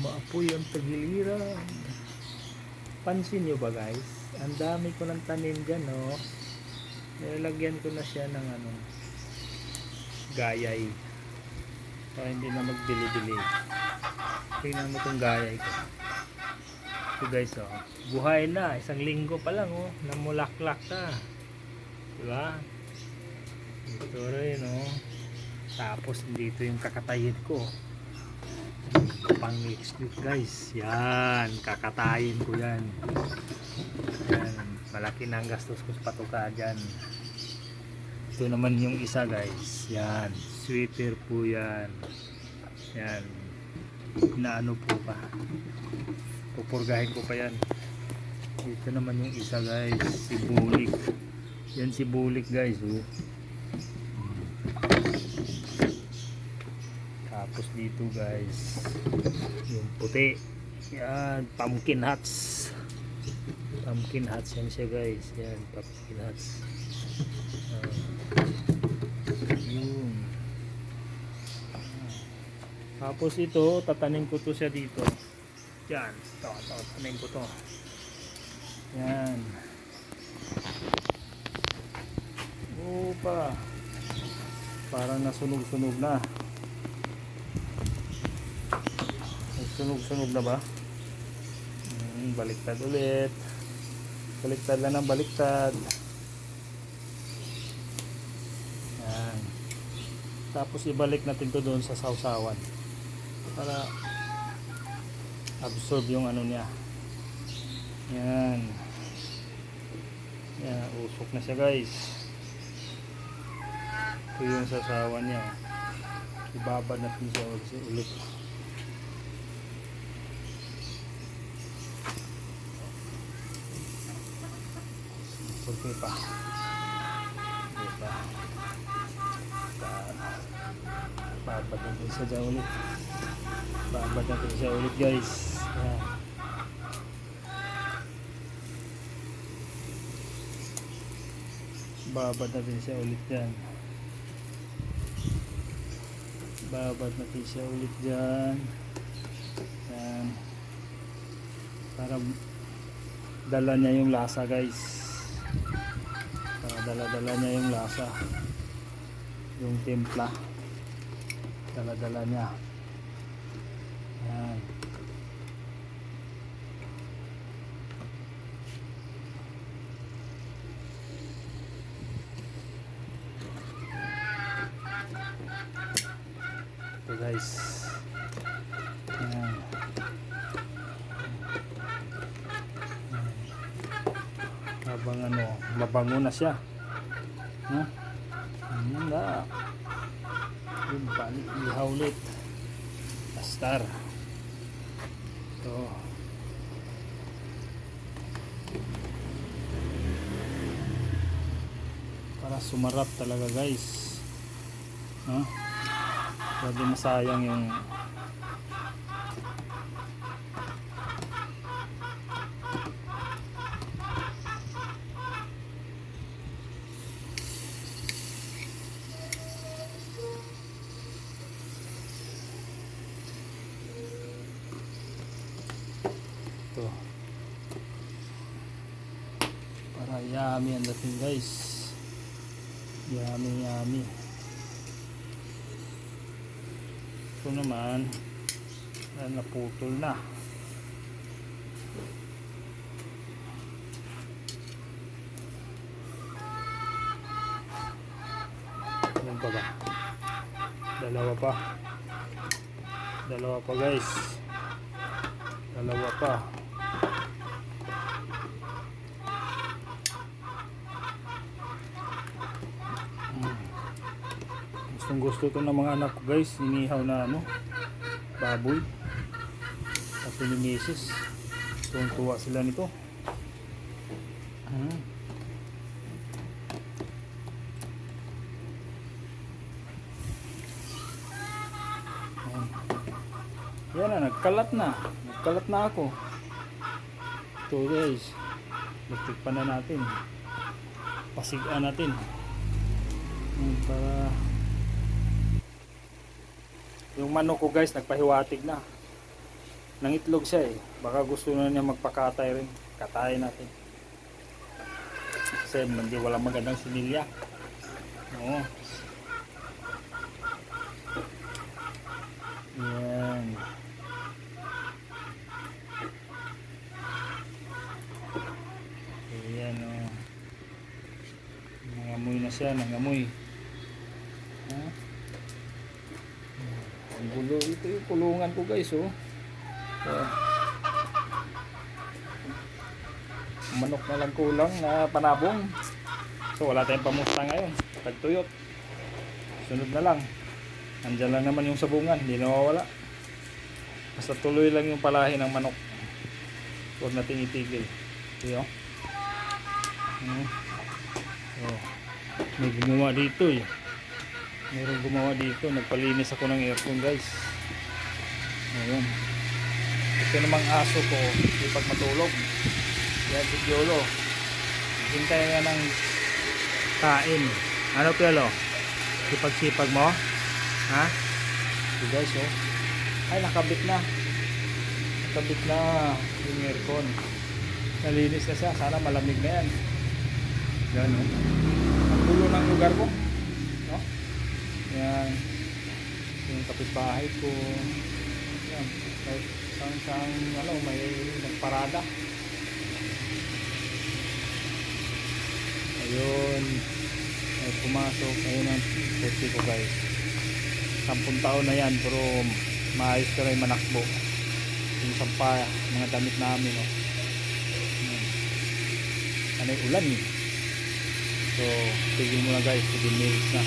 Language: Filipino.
Umaapoy ang tagiliran. Pansin nyo ba guys? Ang dami ko ng tanim dyan, oh. Nilagyan ko na siya ng gayay. Para hindi na magdili-dili. Tingnan mo itong gayay ko. Ito guys, oh. Buhay na. Isang linggo pa lang, oh. Namulaklak na. Diba? Ito rin, oh. Tapos dito yung kakatayin ko. Pang next week guys. Yan, kakatayin ko yan. Yan, malaki na ang gastos ko sa patuka dyan. Ito naman yung isa guys. Yan, sweater po yan. Yan, na ano po pa, pupurgahin ko pa yan. Ito naman yung isa guys, si bulik. Yan si bulik guys, oh. Tapos dito guys, yung puti, yan, pumpkin hats. Pumpkin hats yan siya guys. Yan, pumpkin hats. Yun. Tapos ito, tatanim ko to siya dito. Yan, ito, tatanim ko to. Yan. Opa, parang nasunog-sunog na. Sunog-sunog na ba? Baliktad ulit. Baliktad lang ng baliktad. Yan. Tapos ibalik natin to doon sa sausawan para absorb yung ano niya. Yan. Yan, usok na siya guys. Ito yung sausawan niya. Ibabad natin siya ulit. Pulpi pa. Diba? Babad natin siya dyan ulit. Babad natin siya ulit guys. Ayan. Babad natin siya ulit dyan. Babad natin siya ulit dyan. Ayan. Para dala niya yung lasa guys. Dala-dala niya yung lasa, yung timpla, dala-dala niya. Yan. Ito guys. Yan. Habang mabango na siya. Handa. Yung balik ihaw ulit. Astar. Ito. Para sumarap talaga guys. Pwede masayang yung ito. Para yummy ang dating guys. Yummy. Ito naman naputol na. Yan pa ba? Dalawa pa guys. Dalawa pa. Gustong gusto ito ng mga anak ko guys. Inihaw na baboy. Kasi ni Mrs. Tuwang-tuwa sila nito. Yan na, nagkalat na ako. Ito guys, magtikpan na natin, pasigaan natin para yung manok ko guys nagpahiwatig na. Nangitlog siya eh. Baka gusto na niya magpakatay rin. Katayin natin. Kasi hindi wala magandang similya. Oo. Yan. Ayan o. Nangamoy na siya. Nangamoy. Ha? Ang gulo. Ito yung kulungan ko guys oh. Manok na lang kulang na panabong. So wala tayong pamusta ngayon. Tagtuyot. Sunod na lang. Andyan lang naman yung sabungan. Hindi nawawala. Basta tuloy lang yung palahi ng manok. Huwag natin itigil. Ito yun. Oh. May gumawa dito eh. Mayroong gumawa dito. Nagpalinis ako ng aircon guys. Ayun. Ito namang aso ko. Hindi pag matulog. Yan si Piolo. Hintay nga ng kain. Ano Piolo? Sipag-sipag mo? Ha? Ito guys oh. Ay nakabit na. Nakabit na yung aircon. Nalinis na siya. Sana malamig na yan. Yan oh. Ang gulo ng lugar ko. No? Yan. Yung kapitbahay ko. Yan. Kahit saan ano, may nagparada. Ayun. Ay pumasok. Ayun ang puti ko guys. 10 taon na yan pero maayos ka rin manakbo. Yung sampa, mga damit namin oh. Ano yung ulan eh. So tigil muna guys, 15 minutes na.